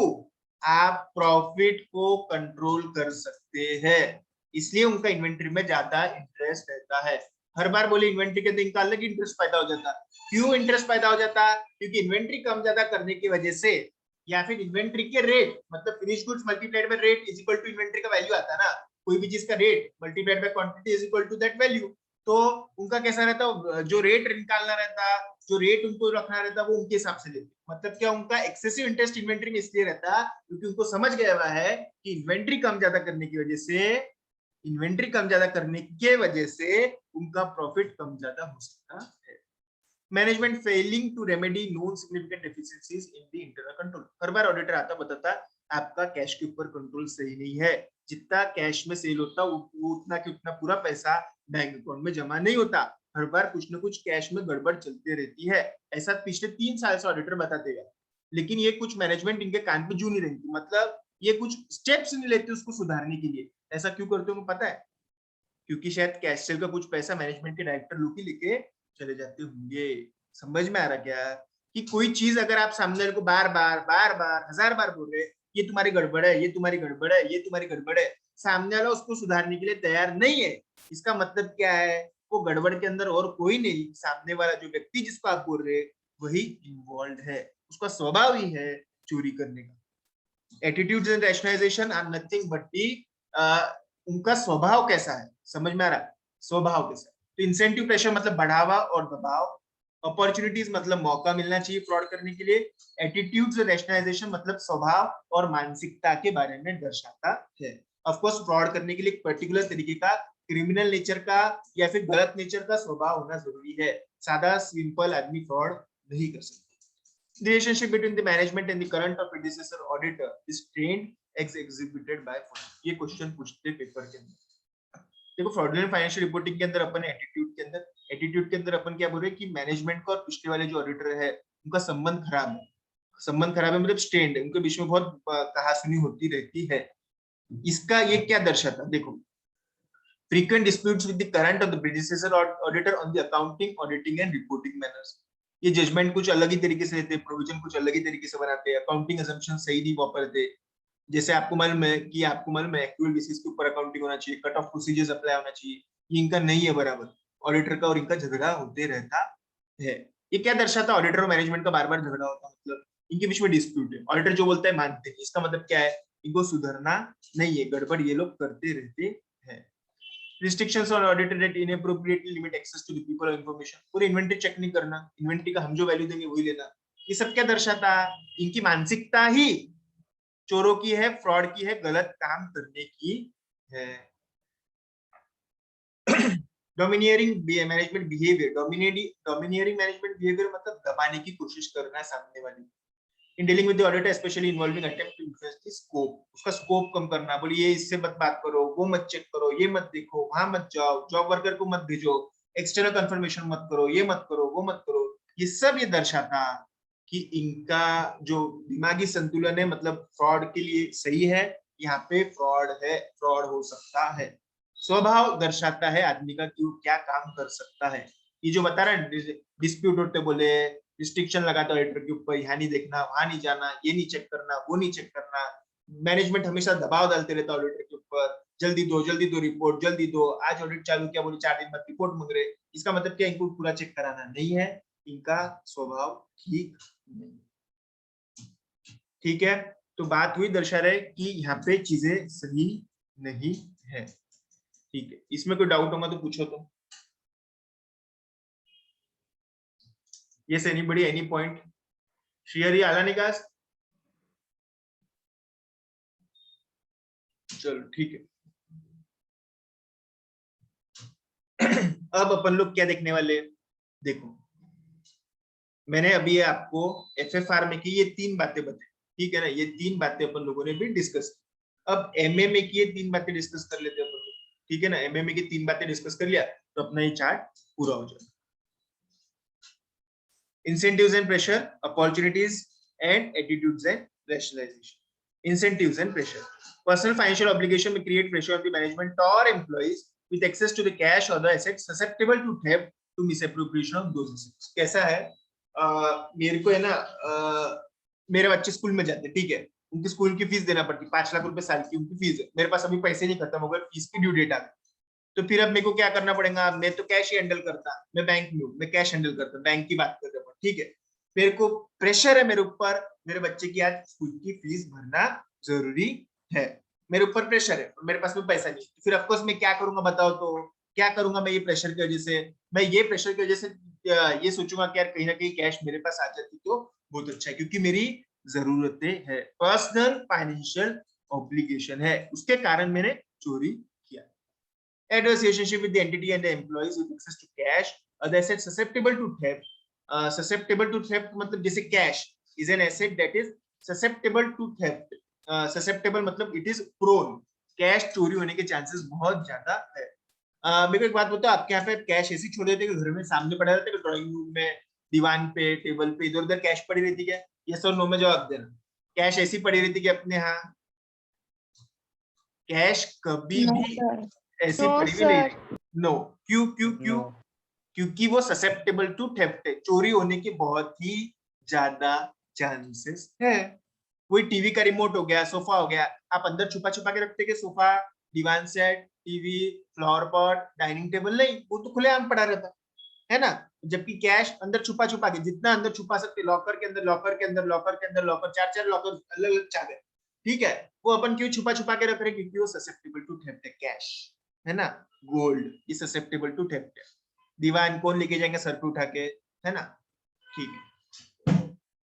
आप प्रॉफिट को कंट्रोल कर सकते हैं, इसलिए उनका इन्वेंटरी में ज्यादा इंटरेस्ट रहता है। हर बार बोले इन्वेंटरी के तो इनका अलग इंटरेस्ट पैदा हो जाता। क्यों इंटरेस्ट पैदा हो जाता? क्योंकि इन्वेंटरी कम ज्यादा करने की वजह से, या फिर इन्वेंटरी के रेट मतलब finish goods multiplied by rate is equal to inventory का वैल्यू आता ना, कोई भी चीज का rate multiplied by quantity is equal to that value. तो उनका कैसा रहता, जो रेट निकालना रहता, जो रेट उनको रखना रहता, वो उनके हिसाब से लेते। मतलब क्या, उनका एक्सेसिव इंटरेस्ट इन्वेंटरी में इसलिए रहता क्योंकि उनको समझ गया हुआ है कि इन्वेंटरी कम ज्यादा करने की वजह से, इन्वेंटरी कम ज्यादा करने के वजह से उनका प्रॉफिट कम ज्यादा हो सकता है। Management failing to remedy known significant deficiencies in the internal control. हर बार ऑडिटर आता बताता आपका कैश के ऊपर कंट्रोल सही नहीं है, जितना कैश में सेल होता वो उतना कि उतना पूरा पैसा बैंक अकाउंट में जमा नहीं होता, हर बार कुछ ना कुछ कैश में गड़बड़ चलती रहती है। ऐसा पिछले 3 साल से ऑडिटर बताते गए, लेकिन ये कुछ मैनेजमेंट इनके कान पे जू नहीं रहती, मतलब ये कुछ स्टेप्स नहीं लेते उसको सुधारने के लिए। ऐसा क्यों करते हो पता है? क्योंकि शायद कैश सेल का कुछ पैसा मैनेजमेंट के डायरेक्टर लोग ही लेके चले जाते होंगे। समझ में आ रहा क्या कि कोई चीज अगर आप सामने को बार बार 1000 बार बोल रहे ये तुम्हारी गड़बड़ है, ये तुम्हारी गड़बड़ है, ये तुम्हारी गड़बड़ है, सामने वाला उसको सुधारने के लिए तैयार नहीं है, इसका मतलब क्या है, वो गड़बड़ के अंदर और कोई नहीं, सामने वाला जो व्यक्ति जिसको आप बोल रहे वही इन्वॉल्व है, उसका स्वभाव ही है चोरी करने का। Attitudes and rationalisation are nothing but the, उनका स्वभाव कैसा है, समझ में आ रहा? स्वभाव कैसा है? तो इंसेंटिव प्रेशर मतलब बढ़ावा और दबाव, अपॉर्चुनिटीज मतलब मौका मिलना चाहिए फ्रॉड करने के लिए, एटीट्यूड्स रैशनलाइजेशन मतलब स्वभाव और मानसिकता के बारे में दर्शाता है। ऑफ कोर्स फ्रॉड करने के लिए एक पर्टिकुलर तरीके का क्रिमिनल नेचर का या फिर गलत नेचर का स्वभाव होना जरूरी है, सादा सिंपल आदमी फ्रॉड नहीं कर सकता। The relationship between the management and the current or predecessor auditor is trained as exhibited by following. ये क्वेश्चन पूछते पेपर के अंदर। देखो फ्रॉडुलेंट फाइनेंशियल रिपोर्टिंग के अंदर अपन एटीट्यूड के अंदर अपन क्या बोल रहे हैं कि मैनेजमेंट का और पिछले वाले जो ऑडिटर है उनका संबंध खराब है। संबंध खराब है मतलब स्ट्रेंड है, उनके बीच में बहुत कहासुनी होती रहती है। इसका ये क्या दर्शाता, देखो frequent disputes with the current or the predecessor auditor on the accounting, auditing and reporting manners. ये जजमेंट कुछ अलग ही तरीके से लेते हैं, प्रोविजन कुछ अलग ही तरीके से बनाते हैं, अकाउंटिंग असम्पशन सही नहीं वापरते। जैसे आपको मालूम है एक्चुअल बेसिस के ऊपर अकाउंटिंग होना चाहिए, कट ऑफ प्रोसीजर्स अप्लाई होना चाहिए, ये इनका नहीं है बराबर। ऑडिटर का और इनका झगड़ा होते रहता है। ये क्या दर्शाता है? ऑडिटर और मैनेजमेंट का बार बार झगड़ा होता है, मतलब इनके बीच में डिस्प्यूट है। ऑडिटर जो बोलता है मानते हैं, इसका मतलब क्या है? इनको सुधरना नहीं है, गड़बड़ ये लोग करते रहते हैं। Restrictions on auditor that inappropriately limit access to the people or information. पूरी इन्वेंटरी चेक नहीं करना, इन्वेंटरी का हम जो वैल्यू देंगे वही लेना। ये सब क्या दर्शाता है? इनकी मानसिकता ही चोरों की है, फ्रॉड की है, गलत काम करने की है। Domineering management behaviour, domineering management behaviour मतलब दबाने की कोशिश करना है सामने वाले। In dealing with the auditor, especially involving attempt to influence the scope, उसका स्कोप कम करना, बोलिए इससे मत बात करो, वो मत चेक करो, ये मत देखो, वहां मत जाओ, जॉब वर्कर को मत भेजो, एक्सटर्नल कंफर्मेशन मत करो, ये मत करो, वो मत करो। ये सब ये दर्शाता कि इनका जो दिमागी संतुलन है, मतलब फ्रॉड के लिए सही है, यहाँ पे फ्रॉड है, फ्रॉड हो सकता है। स्वभाव दर्शाता है आदमी का कि वो क्या काम कर सकता है। ये जो बता रहा है डिस्प्यूट होते बोले, रिस्ट्रिक्शन लगाता है ऑडिटर के ऊपर, यहाँ नहीं देखना, वहां नहीं जाना, ये नहीं चेक करना, वो नहीं चेक करना। मैनेजमेंट हमेशा दबाव डालते रहता है ऑडिटर के ऊपर, जल्दी दो रिपोर्ट, जल्दी दो, आज ऑडिट चालू किया, बोले 4 दिन बाद रिपोर्ट मांग रहे। इसका मतलब क्या? इनको पूरा चेक कराना नहीं है, इनका स्वभाव ठीक नहीं। ठीक है, तो बात हुई, दर्शा रहे कि यहाँ पे चीजें सही नहीं है। ठीक है, इसमें कोई डाउट होगा तो पूछो। तो Yes, anybody, any point? Shreya, आला निकास? चलो ठीक है। अब अपन लोग क्या देखने वाले? देखो मैंने अभी आपको एफएफआर में की ये 3 बातें बताई, ठीक है ना? ये 3 बातें अपन लोगों ने भी डिस्कस की। अब एमए में की ये 3 बातें डिस्कस कर लेते हैं अपन लोग, ठीक है ना? एमए में की 3 बातें डिस्कस कर लिया तो अपना ये चार्ट पूरा हो जाएगा। Incentives and pressure, opportunities and attitudes and rationalization. Incentives and pressure. Personal financial obligation may create pressure on the management or employees with access to the cash or the assets susceptible to theft to misappropriation of those assets. कैसा है? मेरे को है ना, मेरे बच्चे school में जाते हैं, ठीक है? उनकी स्कूल की फीस देना पड़ती है, 5 लाख रुपए साल की उनकी फीस है। मेरे पास अभी पैसे नहीं खत्म हो गए, फीस की ड्यू डेट आ गई, तो फिर अब मेरे को क्या करना पड़ेगा? मैं तो कैश ही हैंडल करता, मैं बैंक में हूँ, मैं कैश हैंडल करता, बैंक की बात करते हैं, ठीक है? मेरे को प्रेशर है मेरे ऊपर, मेरे बच्चे की आज स्कूल की फीस भरना जरूरी है, मेरे ऊपर प्रेशर है, मेरे पास में पैसा नहीं, फिर ऑफ कोर्स मैं क्या करूंगा बताओ? तो क्या करूंगा मैं? ये प्रेशर की वजह से, मैं ये प्रेशर की वजह से ये सोचूंगा कि यार कहीं ना कहीं कैश मेरे पास आ जाती तो बहुत अच्छा है, क्योंकि मेरी जरूरतें है, पर्सनल फाइनेंशियल ऑब्लिगेशन है, उसके कारण मैंने चोरी किया। Adverse relationship with the entity and the employees with access to cash, other assets susceptible to theft. Susceptible to theft मतलब जैसे cash is an asset that is susceptible to theft. Susceptible मतलब it is prone. Cash चोरी होने के chances बहुत ज्यादा है। मेरे को एक बात बताओ, आपके यहाँ पे कैश ऐसी छोड़ देते कि घर में सामने पड़ा रहता है, ड्राइंग रूम में, दीवान पे, टेबल पे, इधर उधर कैश पड़ी रहती क्या? यस और नो में जवाब देना। कैश ऐसी पड़ी रहती कि अपने यहाँ कैश कभी भी ऐसी पड़ी हुई नहीं? नो। क्यों क्यों क्यों? क्योंकि वो ससेप्टेबल टू थेफ्ट है, चोरी होने के बहुत ही ज्यादा चांसेस है। कोई टीवी का रिमोट हो गया, सोफा हो गया, आप अंदर छुपा छुपा के रखते के सोफा, दीवान set, TV, flower pot, dining table नहीं, वो तो खुलेआम पड़ा रहता है ना? जबकि कैश अंदर छुपा छुपा के, जितना अंदर छुपा सकते, लॉकर के अंदर, लॉकर के अंदर, लॉकर के अंदर, लॉकर, 4 लॉकर, अलग अलग चाबी, ठीक है? वो अपन क्यों छुपा छुपा के रख रहे? क्योंकि वो ससेप्टेबल टू थेफ्ट है, कैश है ना? Gold is susceptible to theft है। दीवान कौन लेके जाएंगे सर पे उठा के, है ना? ठीक है।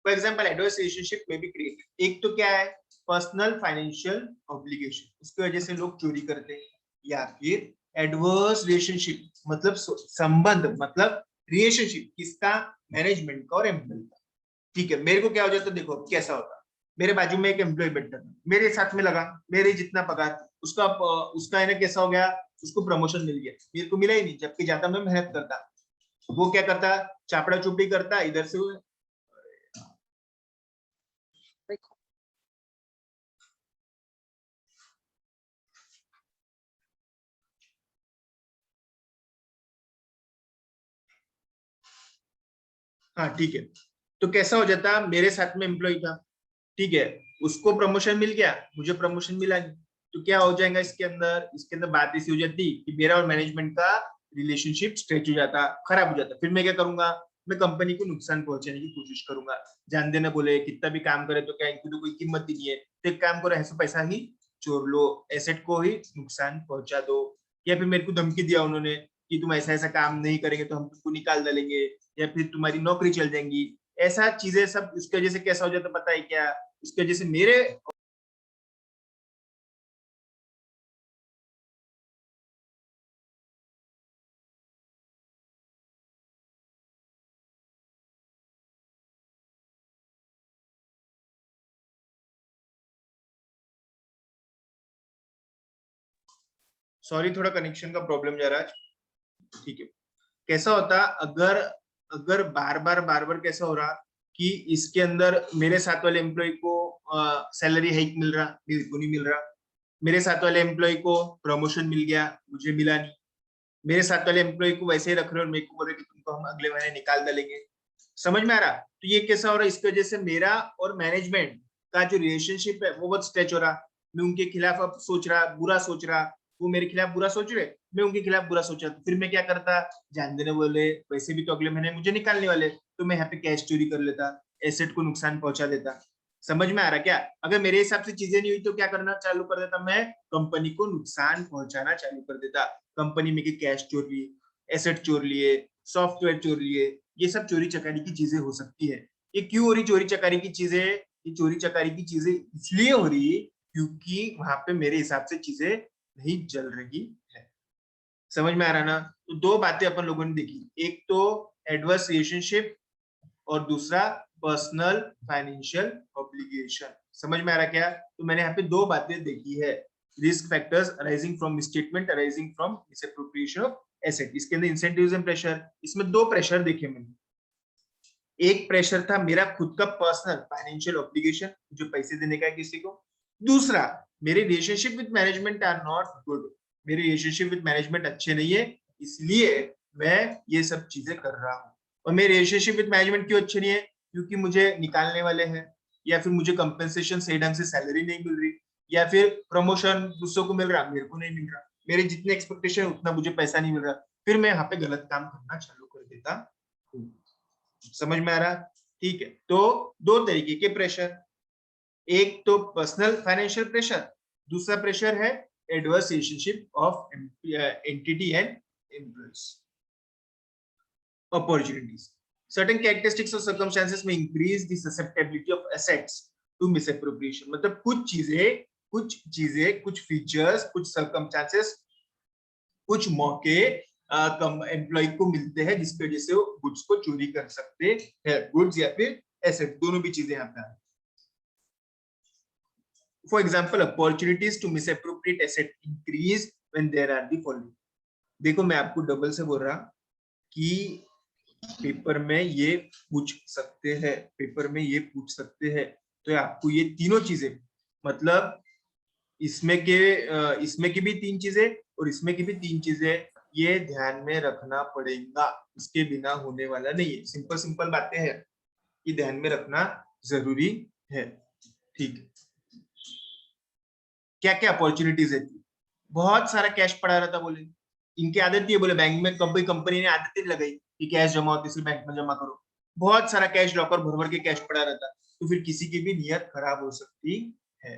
फॉर एग्जांपल एडवर्स रिलेशनशिप में भी क्रिएट, एक तो क्या है? पर्सनल फाइनेंशियल ऑब्लिगेशन, उसकी वजह से लोग चोरी करते हैं। या फिर एडवर्स रिलेशनशिप मतलब संबंध, मतलब रिलेशनशिप किसका? मैनेजमेंट का और एम्प्लॉय का। ठीक है, मेरे को क्या हो जाता, देखो अब कैसा होता, मेरे बाजू में एक एम्प्लॉय बैठा था, मेरे साथ में लगा, मेरे जितना पगार उसका है ना कैसा हो गया, उसको प्रमोशन मिल गया, मेरे को मिला ही नहीं, जबकि ज्यादा मैं मेहनत करता। वो क्या करता, चापड़ा चुपड़ी करता इधर से। हाँ ठीक है, तो कैसा हो जाता, मेरे साथ में एम्प्लॉय था, ठीक है, उसको प्रमोशन मिल गया, मुझे प्रमोशन मिला नहीं, तो क्या हो जाएगा इसके अंदर बात ऐसी हो जाती कि मेरा और मैनेजमेंट का रिलेशनशिप स्ट्रेच हो जाता, खराब हो जाता। फिर मैं क्या करूंगा, मैं कंपनी को नुकसान पहुंचाने की कोशिश करूंगा। जान देना बोले कितना भी काम करे तो क्या, इनकी तो कोई कीमत ही नहीं है, तो एक काम करो, ऐसा पैसा ही चोर लो, एसेट को ही नुकसान पहुंचा दो। या फिर मेरे को धमकी दिया उन्होंने कि तुम ऐसा ऐसा काम नहीं करेंगे तो हम तुमको निकाल डालेंगे, या फिर तुम्हारी नौकरी चल जाएंगी, ऐसा चीजें सब। उसकी वजह से कैसा हो जाता पता है क्या, उसकी वजह से मेरे सॉरी थोड़ा कनेक्शन का प्रॉब्लम जा रहा है, ठीक है। कैसा होता, अगर अगर बार बार कैसा हो रहा कि इसके अंदर मेरे साथ वाले एम्प्लॉय को सैलरी हाइक मिल रहा, मेरे को नहीं मिल रहा, मेरे साथ वाले एम्प्लॉय को प्रमोशन मिल गया, मुझे मिला नहीं, मेरे साथ वाले एम्प्लॉय को वैसे ही रख रहे और मेरे को बोल रहे कि तुमको हम अगले महीने निकाल डालेंगे। समझ में आ रहा, तो ये कैसा हो रहा है, इसकी वजह से मेरा और मैनेजमेंट का जो रिलेशनशिप है वो बहुत स्ट्रेच हो रहा। मैं उनके खिलाफ अब सोच रहा, बुरा सोच रहा, वो मेरे खिलाफ बुरा सोच रहे, मैं उनके खिलाफ बुरा सोचा, तो फिर मैं क्या करता, जान देने बोले वैसे भी तो अगले महीने मुझे निकालने वाले, तो मैं यहाँ पे कैश चोरी कर लेता, एसेट को नुकसान पहुंचा देता। समझ में आ रहा क्या, अगर मेरे हिसाब से चीजें नहीं हुई तो क्या करना चालू कर देता, मैं कंपनी को नुकसान पहुंचाना चालू कर देता। कंपनी में कैश चोर लिए, एसेट चोर लिए, सॉफ्टवेयर चोर लिए, ये सब चोरी चकारी की चीजें हो सकती है। ये क्यों हो रही चोरी चकारी की चीजें, ये चोरी चकारी की चीजें इसलिए हो रही क्योंकि वहां पे मेरे हिसाब से चीजें नहीं चल रही है। समझ में आ रहा ना, तो दो बातें अपन लोगों ने देखी, एक तो एडवर्स रिलेशनशिप और दूसरा पर्सनल फाइनेंशियल ऑब्लिगेशन। समझ में आ रहा क्या, तो मैंने यहाँ पे दो बातें देखी है, risk factors arising from misstatement, arising from misappropriation of asset. इसके अंदर इंसेंटिव्स एंड प्रेशर, इसमें दो प्रेशर देखे मैंने। एक प्रेशर था मेरा खुद का पर्सनल फाइनेंशियल ऑब्लिगेशन, जो पैसे देने का है किसी को। दूसरा, मेरे relationship with management are not good, मेरे रिलेशनशिप विद मैनेजमेंट अच्छे नहीं है, इसलिए मैं ये सब चीजें कर रहा हूँ। और मेरे रिलेशनशिप विद मैनेजमेंट क्यों अच्छे नहीं है, क्योंकि मुझे निकालने वाले हैं, या फिर मुझे कंपेंसेशन सही ढंग से सैलरी नहीं मिल रही, या फिर प्रमोशन दूसरों को मिल रहा, मेरे को नहीं मिल रहा, मेरे जितने एक्सपेक्टेशन उतना मुझे पैसा नहीं मिल रहा, फिर मैं यहाँ पे गलत काम करना चालू कर देता हूँ। समझ में आ रहा, ठीक है। तो दो तरीके के प्रेशर, एक तो पर्सनल फाइनेंशियल प्रेशर, दूसरा प्रेशर है adverse relationship of entity and employees. opportunities, certain characteristics or circumstances may increase the susceptibility of assets to misappropriation। मतलब कुछ फीचर्स, कुछ सर्कमस्टांसेस, कुछ मौके एम्प्लॉय को मिलते हैं जिसकी वजह से वो गुड्स को चोरी कर सकते हैं, गुड्स या फिर एसेट, दोनों भी चीजें यहाँ पे आ रही। For example, opportunities to misappropriate asset increase when there are the following। देखो मैं आपको डबल से बोल रहा कि पेपर में ये पूछ सकते हैं, पेपर में ये पूछ सकते हैं, तो आपको ये तीनों चीजें, मतलब इसमें की भी तीन चीजें और इसमें की भी तीन चीजें, ये ध्यान में रखना पड़ेगा, इसके बिना होने वाला नहीं है। सिंपल सिंपल बातें हैं, ये ध्यान में रखना जरूरी है, ठीक है। क्या क्या अपॉर्चुनिटीज है, बहुत सारा कैश पड़ा रहता, बोले इनकी आदत है, बोले बैंक में कंपनी ने आदत लगाई कि कैश जमा होती है बैंक में जमा करो, बहुत सारा कैश लॉकर भर भर के कैश पड़ा रहता, तो फिर किसी की भी नियत खराब हो सकती है।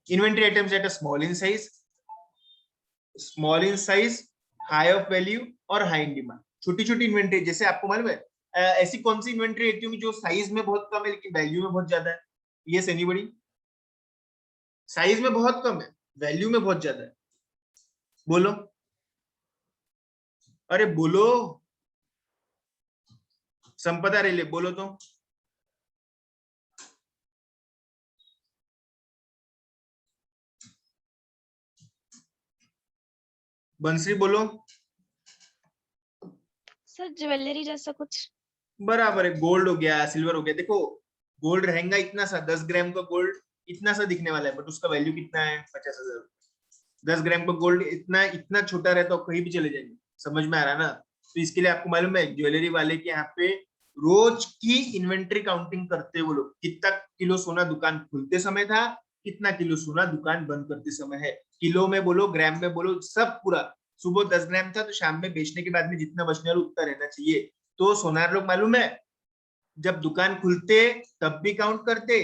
Inventory items at a small in size, high of value और हाई इन डिमांड। छोटी छोटी इन्वेंटरी, जैसे आपको मालूम है ऐसी कौन सी इन्वेंटरी रहती होगी जो साइज में बहुत कम है लेकिन वैल्यू में बहुत ज्यादा है? Yes anybody? साइज में बहुत कम है, वैल्यू में बहुत ज्यादा है, बोलो, अरे बोलो, संपदा रेले बोलो तो। बंसरी बोलो। सर ज्वेलरी जैसा कुछ। बराबर है, गोल्ड हो गया, सिल्वर हो गया। देखो गोल्ड रहेगा इतना सा, 10 ग्राम का गोल्ड इतना सा दिखने वाला है, बट उसका वैल्यू कितना है? 50,000। 10 ग्राम का गोल्ड इतना इतना छोटा रहता है, कहीं भी चले जाएंगे। समझ में आ रहा है ना? तो इसके लिए आपको मालूम है ज्वेलरी वाले के यहाँ पे रोज की इन्वेंट्री काउंटिंग करते हैं वो लोग। कितना किलो सोना दुकान खुलते समय था, कितना किलो सोना दुकान बंद करते समय है, किलो में बोलो, ग्राम में बोलो, सब पूरा। सुबह 10 ग्राम था तो शाम में बेचने के बाद में जितना बचने वाला उतना रहना चाहिए। तो सोनार लोग मालूम है जब दुकान खुलते तब भी काउंट करते,